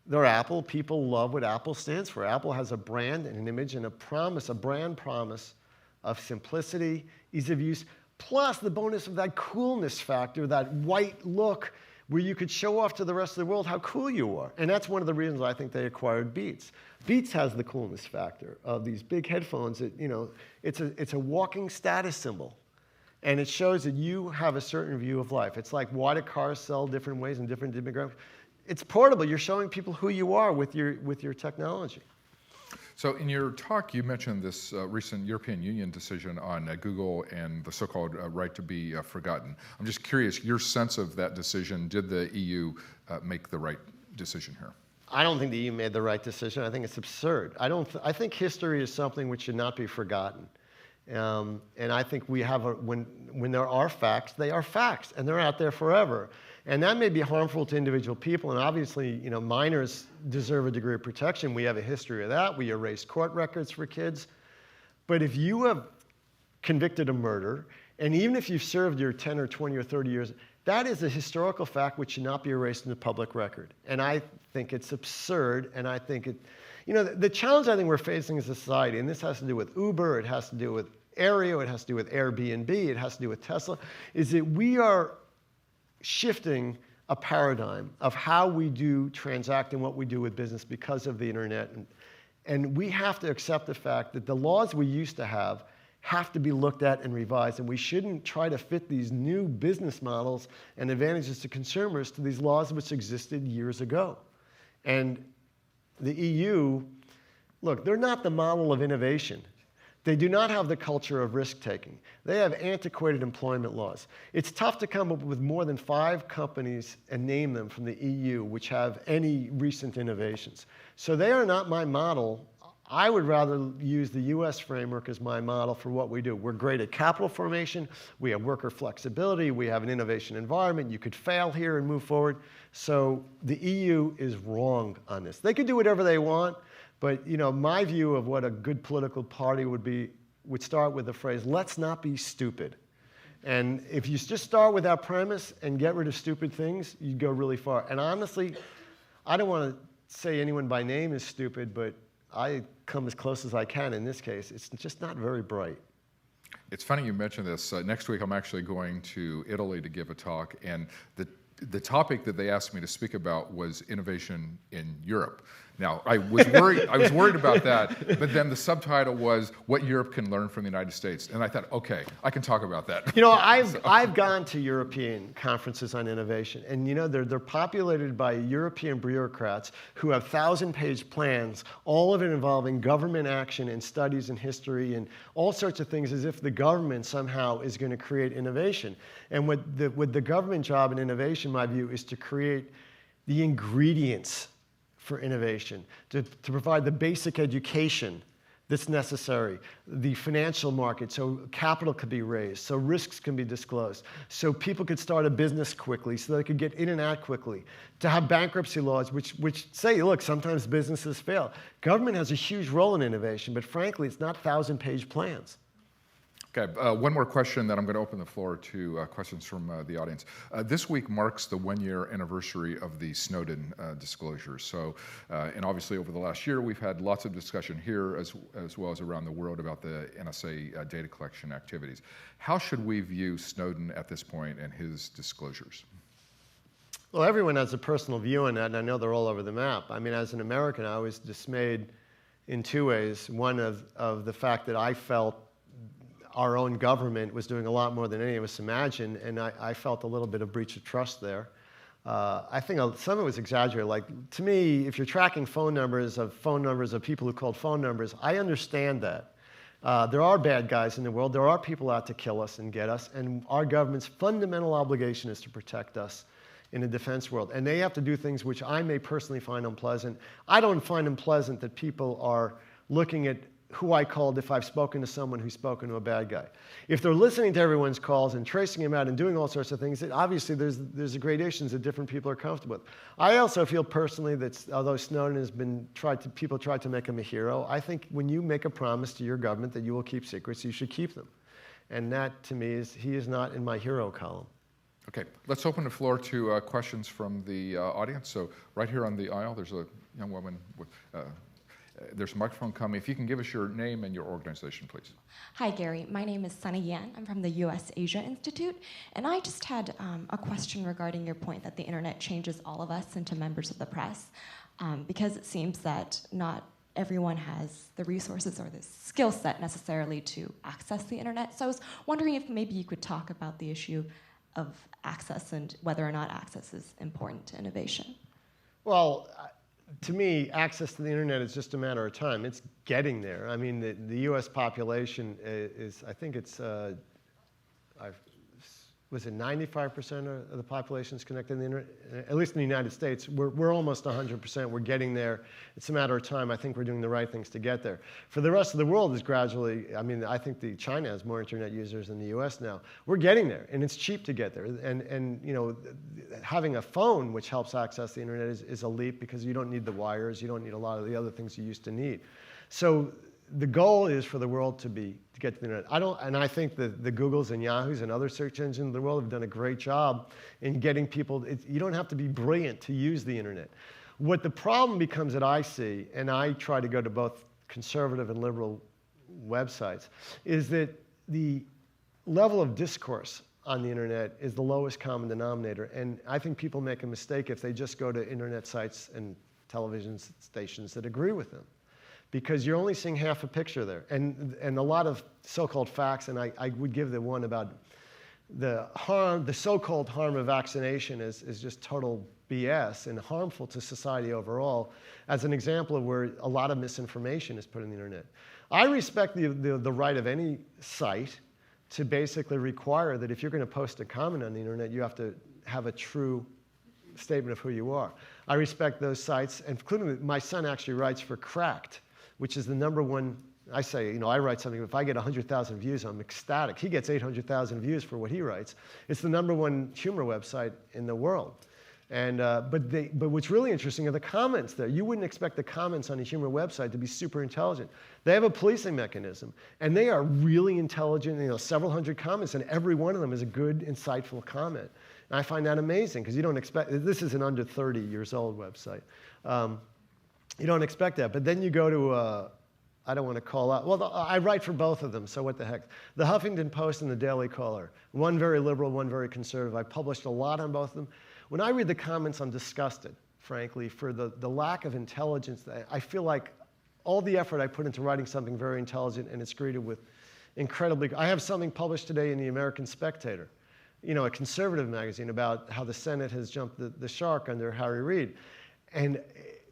they're Apple. People love what Apple stands for. Apple has a brand and an image and a promise, a brand promise of simplicity, ease of use, plus the bonus of that coolness factor, that white look where you could show off to the rest of the world how cool you are. And that's one of the reasons I think they acquired Beats. Beats has the coolness factor of these big headphones that, it's a walking status symbol. And it shows that you have a certain view of life. It's like why do cars sell different ways in different demographics? It's portable. You're showing people who you are with your technology. So in your talk, you mentioned this recent European Union decision on Google and the so-called right to be forgotten. I'm just curious, your sense of that decision, did the EU make the right decision here? I don't think the EU made the right decision. I think it's absurd. I think history is something which should not be forgotten. And I think we have when there are facts, they are facts, and they're out there forever. And that may be harmful to individual people, and obviously, minors deserve a degree of protection. We have a history of that. We erase court records for kids. But if you have convicted a murder, and even if you've served your 10 or 20 or 30 years, that is a historical fact which should not be erased in the public record. And I think it's absurd, and I think the challenge I think we're facing as a society, and this has to do with Uber, it has to do with Aereo, it has to do with Airbnb, it has to do with Tesla, is that we are shifting a paradigm of how we do transact and what we do with business because of the internet. And we have to accept the fact that the laws we used to have to be looked at and revised, and we shouldn't try to fit these new business models and advantages to consumers to these laws which existed years ago. And the EU, look, they're not the model of innovation. They do not have the culture of risk-taking. They have antiquated employment laws. It's tough to come up with more than 5 companies and name them from the EU which have any recent innovations. So they are not my model. I would rather use the US framework as my model for what we do. We're great at capital formation. We have worker flexibility. We have an innovation environment. You could fail here and move forward. So the EU is wrong on this. They could do whatever they want. But my view of what a good political party would start with the phrase, let's not be stupid. And if you just start with that premise and get rid of stupid things, you go really far. And honestly, I don't want to say anyone by name is stupid, but I come as close as I can in this case. It's just not very bright. It's funny you mentioned this. Next week I'm actually going to Italy to give a talk, and the topic that they asked me to speak about was innovation in Europe. Now, I was worried about that, but then the subtitle was what Europe can learn from the United States. And I thought, okay, I can talk about that. I've gone to European conferences on innovation, and they're populated by European bureaucrats who have 1,000-page plans, all of it involving government action and studies and history and all sorts of things, as if the government somehow is going to create innovation. And what the government job in innovation, in my view, is to create the ingredients for innovation, to provide the basic education that's necessary, the financial market, so capital could be raised, so risks can be disclosed, so people could start a business quickly, so they could get in and out quickly, to have bankruptcy laws which say, look, sometimes businesses fail. Government has a huge role in innovation, but frankly, it's not 1,000-page plans. Okay, one more question, then I'm going to open the floor to questions from the audience. This week marks the 1-year anniversary of the Snowden disclosures. So, and obviously over the last year, we've had lots of discussion here as well as around the world about the NSA data collection activities. How should we view Snowden at this point and his disclosures? Well, everyone has a personal view on that, and I know they're all over the map. I mean, as an American, I was dismayed in 2 ways. One of the fact that I felt our own government was doing a lot more than any of us imagined, and I felt a little bit of breach of trust there. I think some of it was exaggerated. Like, to me, if you're tracking phone numbers of people who called phone numbers, I understand that. There are bad guys in the world. There are people out to kill us and get us, and our government's fundamental obligation is to protect us in the defense world. And they have to do things which I may personally find unpleasant. I don't find unpleasant that people are looking at who I called if I've spoken to someone who's spoken to a bad guy. If they're listening to everyone's calls and tracing them out and doing all sorts of things, obviously there's gradations that different people are comfortable with. I also feel personally that although Snowden has been people tried to make him a hero, I think when you make a promise to your government that you will keep secrets, you should keep them. And that, to me, he is not in my hero column. Okay, let's open the floor to questions from the audience. So right here on the aisle, there's a young woman with, there's a microphone coming. If you can give us your name and your organization, please. Hi, Gary. My name is Sunny Yan. I'm from the U.S. Asia Institute. And I just had a question regarding your point that the internet changes all of us into members of the press, because it seems that not everyone has the resources or the skill set necessarily to access the internet. So I was wondering if maybe you could talk about the issue of access and whether or not access is important to innovation. Well, to me, access to the internet is just a matter of time. It's getting there. I mean, the U.S. population is, I think it's, was it 95% of the population is connected to the internet? At least in the United States, we're almost 100%. We're getting there. It's a matter of time. I think we're doing the right things to get there. For the rest of the world, is gradually, I mean, I think China has more internet users than the U.S. now. We're getting there, and it's cheap to get there. And you know, having a phone which helps access the internet is a leap because you don't need the wires. You don't need a lot of the other things you used to need. So the goal is for the world to get to the internet. I think that the Googles and Yahoos and other search engines in the world have done a great job in getting people. You don't have to be brilliant to use the internet. What the problem becomes that I see, and I try to go to both conservative and liberal websites, is that the level of discourse on the internet is the lowest common denominator. And I think people make a mistake if they just go to internet sites and television stations that agree with them, because you're only seeing half a picture there. And a lot of so-called facts, and I would give the one about the so-called harm of vaccination is just total BS and harmful to society overall, as an example of where a lot of misinformation is put on the internet. I respect the right of any site to basically require that if you're going to post a comment on the internet, you have to have a true statement of who you are. I respect those sites, including my son actually writes for Cracked, which is the #1, I say, you know, I write something, if I get 100,000 views, I'm ecstatic. He gets 800,000 views for what he writes. It's the #1 humor website in the world. And, but what's really interesting are the comments there. You wouldn't expect the comments on a humor website to be super intelligent. They have a policing mechanism, and they are really intelligent, you know, several hundred comments, and every one of them is a good, insightful comment. And I find that amazing, because you don't expect, this is an under 30 years old website. You don't expect that. But then you go to, I don't want to call out, well, I write for both of them, so what the heck. The Huffington Post and the Daily Caller, one very liberal, one very conservative. I published a lot on both of them. When I read the comments, I'm disgusted, frankly, for the lack of intelligence. I feel like all the effort I put into writing something very intelligent, and it's greeted with incredibly, I have something published today in the American Spectator, you know, a conservative magazine, about how the Senate has jumped the shark under Harry Reid. And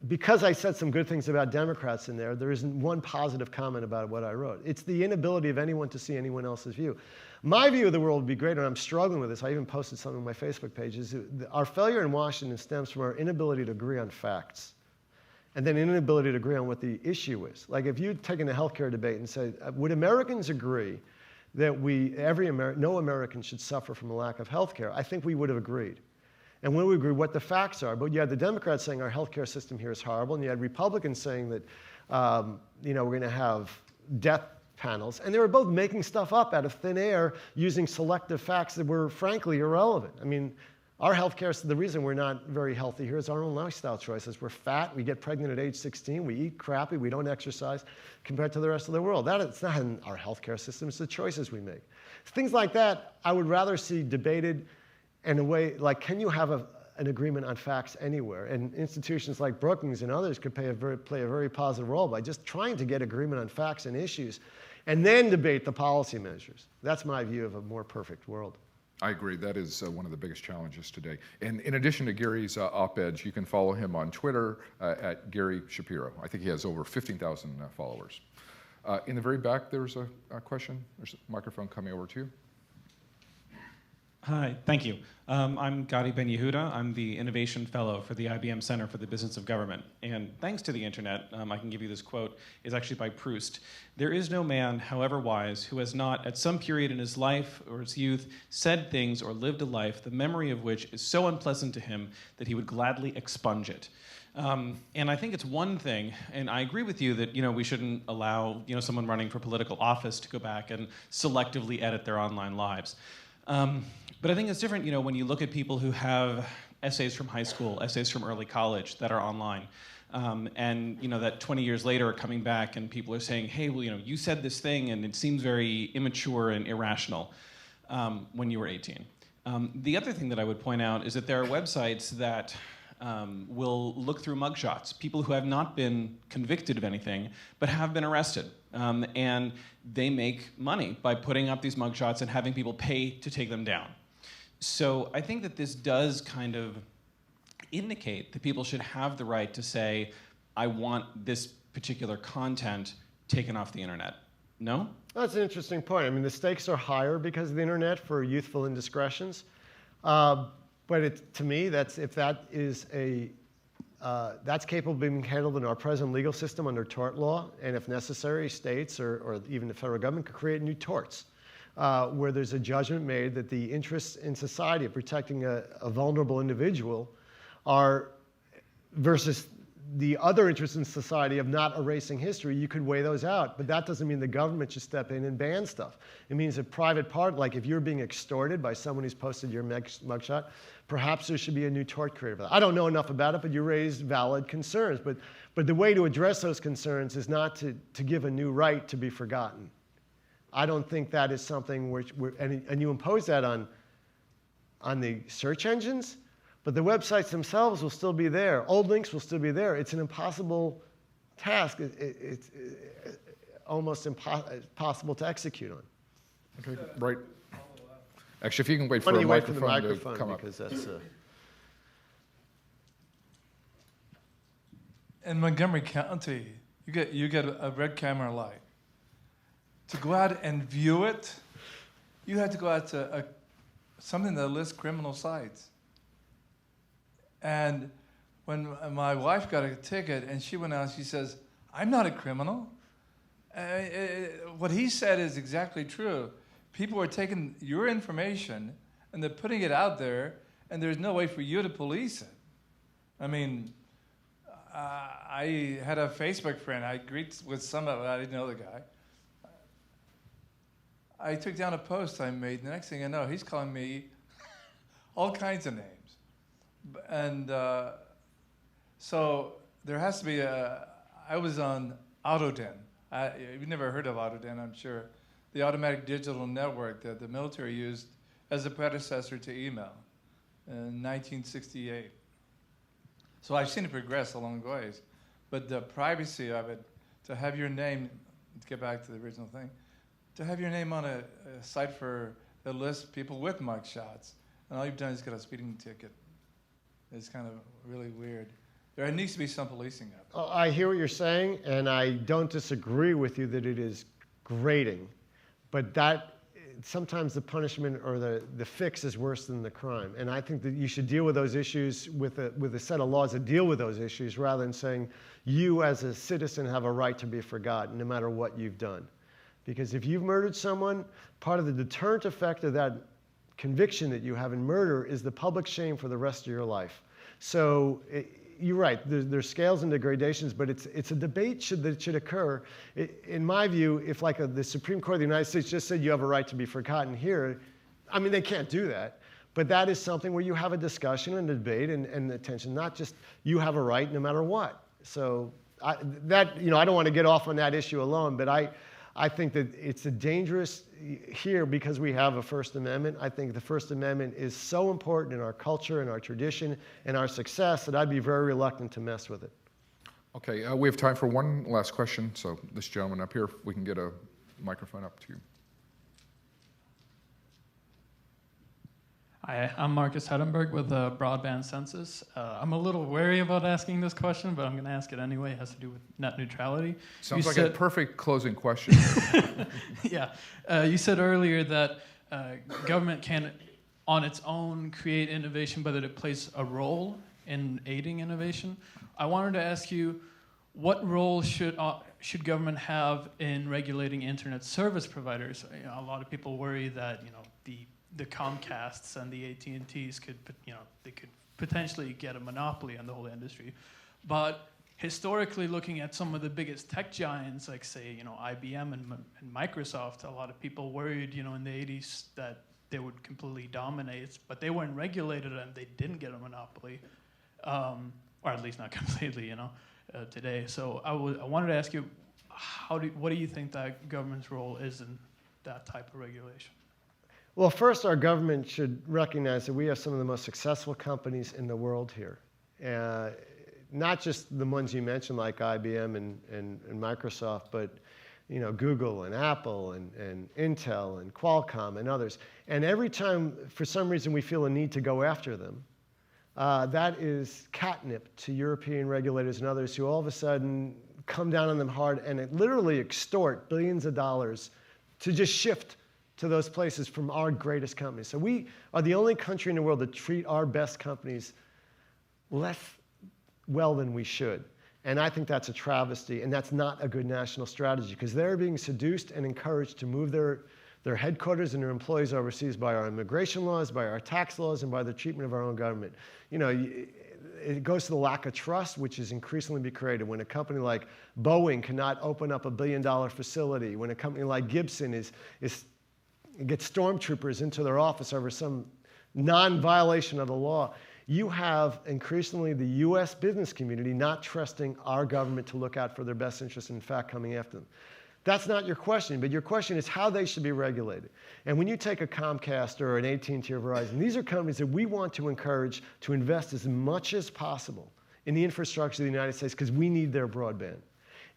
because I said some good things about Democrats in there, there isn't one positive comment about what I wrote. It's the inability of anyone to see anyone else's view. My view of the world would be great, and I'm struggling with this. I even posted something on my Facebook page. Is our failure in Washington stems from our inability to agree on facts, and then inability to agree on what the issue is. Like if you'd taken a healthcare debate and said, would Americans agree that no American should suffer from a lack of healthcare? I think we would have agreed. And when we agree what the facts are, but you had the Democrats saying our healthcare system here is horrible, and you had Republicans saying that you know, we're going to have death panels, and they were both making stuff up out of thin air using selective facts that were frankly irrelevant. I mean, our healthcare, the reason we're not very healthy here is our own lifestyle choices. We're fat, we get pregnant at age 16, we eat crappy, we don't exercise compared to the rest of the world. It's not in our healthcare system, it's the choices we make. Things like that I would rather see debated in a way, like, can you have an agreement on facts anywhere? And institutions like Brookings and others could play a very positive role by just trying to get agreement on facts and issues, and then debate the policy measures. That's my view of a more perfect world. I agree. That is one of the biggest challenges today. And in addition to Gary's op-eds, you can follow him on Twitter at Gary Shapiro. I think he has over 15,000 followers. In the very back, there's a question. There's a microphone coming over to you. Hi, thank you. I'm Gadi Ben Yehuda. I'm the Innovation Fellow for the IBM Center for the Business of Government. And thanks to the internet, I can give you this quote. It's actually by Proust. There is no man, however wise, who has not, at some period in his life or his youth, said things or lived a life, the memory of which is so unpleasant to him that he would gladly expunge it. And I think it's one thing, and I agree with you that we shouldn't allow someone running for political office to go back and selectively edit their online lives. But I think it's different, when you look at people who have essays from high school, essays from early college that are online, and that 20 years later are coming back and people are saying, hey, well, you said this thing and it seems very immature and irrational when you were 18. The other thing that I would point out is that there are websites that will look through mugshots, people who have not been convicted of anything, but have been arrested. And they make money by putting up these mugshots and having people pay to take them down. So I think that this does kind of indicate that people should have the right to say, I want this particular content taken off the internet. No? That's an interesting point. I mean, the stakes are higher because of the internet for youthful indiscretions. But to me, that's capable of being handled in our present legal system under tort law, and if necessary, states or even the federal government could create new torts where there's a judgment made that the interests in society of protecting a vulnerable individual are versus the other interests in society of not erasing history. You could weigh those out, but that doesn't mean the government should step in and ban stuff. It means a private part, like if you're being extorted by someone who's posted your mugshot, perhaps there should be a new tort created for that. I don't know enough about it, but you raised valid concerns. But the way to address those concerns is not to give a new right to be forgotten. I don't think that is something and you impose that on the search engines, but the websites themselves will still be there. Old links will still be there. It's an impossible task. It's almost impossible to execute on. Okay, right. Actually, if you can wait for a microphone to come up. Because that's in Montgomery County, you get a red camera light. To go out and view it, you have to go out to something that lists criminal sites. And when my wife got a ticket and she went out, she says, I'm not a criminal. What he said is exactly true. People are taking your information and they're putting it out there, and there's no way for you to police it. I mean, I had a Facebook friend. I agreed with some of it. I didn't know the guy. I took down a post I made. The next thing I know, he's calling me all kinds of names. And so there has to be I was on Autoden. You've never heard of Autoden, I'm sure. The automatic digital network that the military used as a predecessor to email in 1968. So I've seen it progress along the ways. But the privacy of it, to have your name, to get back to the original thing, to have your name on a site that lists people with mugshots, and all you've done is get a speeding ticket. It's kind of really weird. There needs to be some policing of it. I hear what you're saying, and I don't disagree with you that it is grating, but that sometimes the punishment or the fix is worse than the crime. And I think that you should deal with those issues with a set of laws that deal with those issues rather than saying you as a citizen have a right to be forgotten no matter what you've done. Because if you've murdered someone, part of the deterrent effect of that conviction that you have in murder is the public shame for the rest of your life. So you're right, there's scales and degradations, but it's a debate that should occur. In my view, if like the Supreme Court of the United States just said you have a right to be forgotten here, I mean, they can't do that. But that is something where you have a discussion and a debate and attention, not just you have a right no matter what. So I don't want to get off on that issue alone, but I think that it's a dangerous here because we have a First Amendment. I think the First Amendment is so important in our culture and our tradition and our success that I'd be very reluctant to mess with it. Okay, we have time for one last question. So this gentleman up here, if we can get a microphone up to you. Hi, I'm Marcus Edinburgh with the Broadband Census. I'm a little wary about asking this question, but I'm going to ask it anyway. It has to do with net neutrality. Sounds like a perfect closing question. Yeah. You said earlier that government can't on its own create innovation, but that it plays a role in aiding innovation. I wanted to ask you, what role should government have in regulating internet service providers? You know, a lot of people worry that, you know, the Comcasts and the AT&Ts could, you know, they could potentially get a monopoly on the whole industry. But historically, looking at some of the biggest tech giants, like say, you know, IBM and Microsoft, a lot of people worried, you know, in the 80s that they would completely dominate, but they weren't regulated and they didn't get a monopoly, or at least not completely, you know, today. So I wanted to ask you, what do you think that government's role is in that type of regulation? Well, first, our government should recognize that we have some of the most successful companies in the world here. Not just the ones you mentioned, like IBM and Microsoft, but you know, Google and Apple and Intel and Qualcomm and others. And every time, for some reason, we feel a need to go after them, that is catnip to European regulators and others who all of a sudden come down on them hard and literally extort billions of dollars to just shift to those places from our greatest companies. So we are the only country in the world that treat our best companies less well than we should. And I think that's a travesty, and that's not a good national strategy, because they're being seduced and encouraged to move their headquarters and their employees overseas by our immigration laws, by our tax laws, and by the treatment of our own government. You know, it goes to the lack of trust, which is increasingly be created. When a company like Boeing cannot open up $1 billion facility, when a company like Gibson gets stormtroopers into their office over some non-violation of the law, you have increasingly the U.S. business community not trusting our government to look out for their best interests and, in fact, coming after them. That's not your question, but your question is how they should be regulated. And when you take a Comcast or an AT&T or Verizon, these are companies that we want to encourage to invest as much as possible in the infrastructure of the United States because we need their broadband.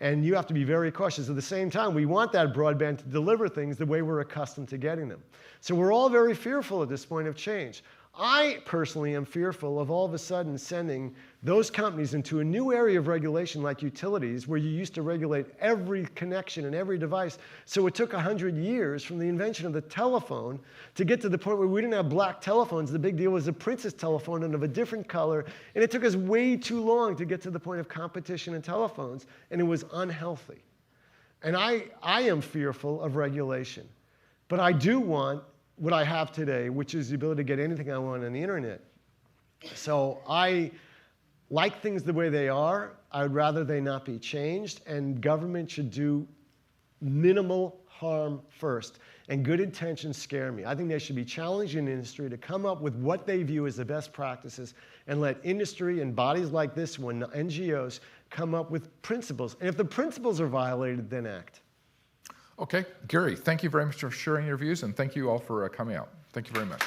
And you have to be very cautious. At the same time, we want that broadband to deliver things the way we're accustomed to getting them. So we're all very fearful at this point of change. I personally am fearful of all of a sudden sending those companies into a new area of regulation like utilities, where you used to regulate every connection and every device. So it took 100 years from the invention of the telephone to get to the point where we didn't have black telephones. The big deal was a Princess telephone and of a different color. And it took us way too long to get to the point of competition in telephones, and it was unhealthy. And I am fearful of regulation. But I do want what I have today, which is the ability to get anything I want on the internet. So I like things the way they are. I would rather they not be changed, and government should do minimal harm first. And good intentions scare me. I think they should be challenging industry to come up with what they view as the best practices and let industry and bodies like this one, NGOs, come up with principles. And if the principles are violated, then act. Okay, Gary, thank you very much for sharing your views, and thank you all for coming out. Thank you very much.